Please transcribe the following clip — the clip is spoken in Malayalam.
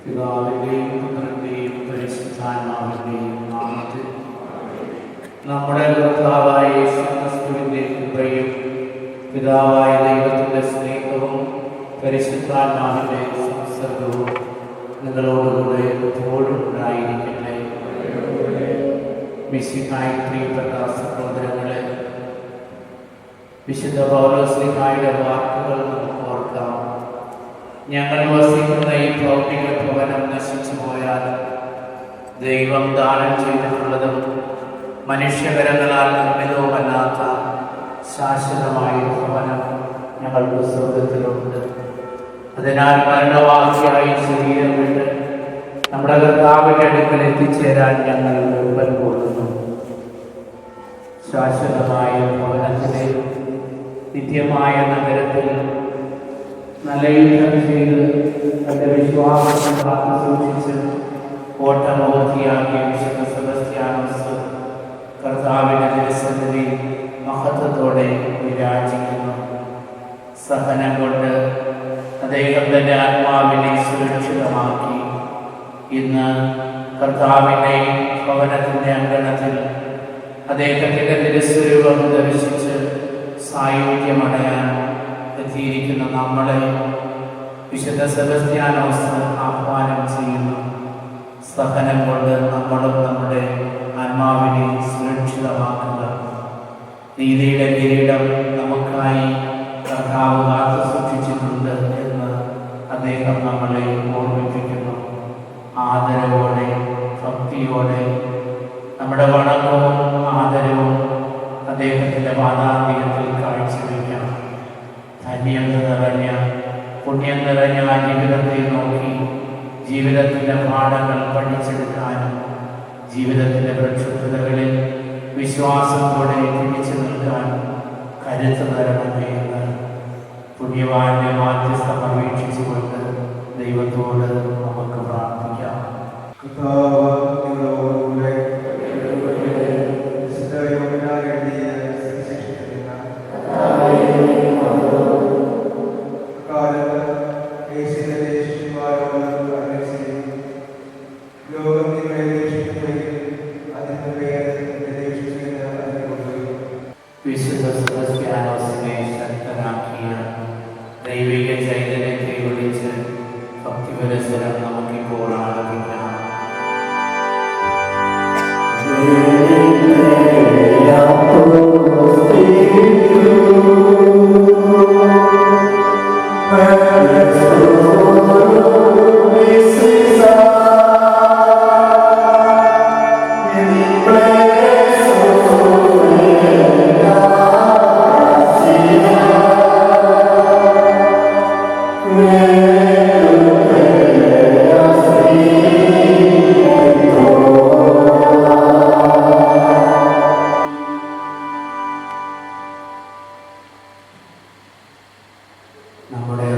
പിതാവിന്റെയും പുത്രന്റെയും പരിശുദ്ധാത്മാവിന്റെയും നാമത്തിൽ നമ്മുടെ കർത്താവായ യേശുക്രിസ്തുവിന്റെ കൃപയും പിതാവായ ദൈവത്തിന്റെ സ്നേഹവും പരിശുദ്ധാത്മാവിന്റെ സംസർഗവും നിങ്ങളോടുകൂടെ എപ്പോഴും ഉണ്ടായിരിക്കട്ടെ. മിശിഹായിൽ പ്രിയപ്പെട്ട സഹോദരങ്ങളെ, വിശുദ്ധ പൗലോസ്ലീഹായുടെ വാക്കുകൾ നമുക്ക് ഓർക്കാം. ഞങ്ങൾ വസിക്കുന്ന ഈ ഭൗതിക ഭവനം നശിച്ചു പോയാൽ ദൈവം ദാനം ചെയ്തിട്ടുള്ളതും മനുഷ്യകരങ്ങളാൽ നിർമ്മിതവുമല്ലാത്ത ശാശ്വതമായ ഭവനം ഞങ്ങൾക്ക് സ്വർഗത്തിലുണ്ട്. അതിനാൽ മരണവാസിയായി ശരീരം വിട്ട് നമ്മുടെ കർത്താവിന്റെ അടുക്കൽ എത്തിച്ചേരാൻ ഞങ്ങൾ നിർബൽ കൊള്ളുന്നു. ശാശ്വതമായ ഭവനത്തിലെ നിത്യമായ നഗരത്തിൽ നല്ല യുദ്ധം ചെയ്ത് തന്റെ വിശ്വാസം കാത്തു സൂക്ഷിച്ച് ഓട്ടം പൂർത്തിയാക്കിയ വിശുദ്ധ സെബസ്ത്യാനോസ് കർത്താവിന്റെ തിരുസന്നിധി മഹത്വത്തോടെ വിരാജിക്കുന്നു. സഹനം കൊണ്ട് അദ്ദേഹം തന്റെ ആത്മാവിനെ സുരക്ഷിതമാക്കി ഇന്ന് കർത്താവിന്റെ ഭവനത്തിന്റെ അങ്കണത്തിൽ അദ്ദേഹത്തിന്റെ തിരുസ്വരൂപം ദർശിച്ച് സായുജ്യമടയാൻ എത്തിയിരിക്കുന്ന നമ്മളെ വിശുദ്ധ സെബസ്ത്യാനോസ് ആഹ്വാനം ചെയ്യുന്നു. സഹനം കൊണ്ട് നമ്മളും നമ്മുടെ ആത്മാവിനെ സുരക്ഷിതമാക്കുക. നീതിയുടെ കിരീടം നമുക്കായി കർത്താവ് കാത്തു സൂക്ഷിച്ചിട്ടുണ്ട് എന്ന് അദ്ദേഹം നമ്മളെ ഓർമ്മിപ്പിക്കുന്നു. ആദരവോടെ ഭക്തിയോടെ നമ്മുടെ വണക്കവും ആദരവും അദ്ദേഹത്തിൻ്റെ പാദാന്ത്യത്തിൽ കാഴ്ചവെക്കാം. ധന്യം നിറഞ്ഞ പുണ്യം നിറഞ്ഞ ആ ജീവിതത്തെ നോക്കി ജീവിതത്തിൻ്റെ പാഠങ്ങൾ പഠിച്ചെടുക്കാനും ജീവിതത്തിൻ്റെ പ്രക്ഷുബ്ധതകളിൽ വിശ്വാസത്തോടെ പിടിച്ചു നിൽക്കാനും കരുത്ത് തരണമേ എന്ന് പുണ്യവാന്റെ മാധ്യസ്ഥം അപേക്ഷിച്ചുകൊണ്ട് ദൈവത്തോട് നമുക്ക് പ്രാർത്ഥിക്കാം. വിശുദ്ധ സെബസ്ത്യാനോസിനെ ശക്തനാക്കിയ ദൈവിക ചൈതന്യത്തെ വിളിച്ച് ഭക്തിപരസ്പരം നമുക്കിപ്പോൾ ആരാധിക്കാം. നമ്മുടെ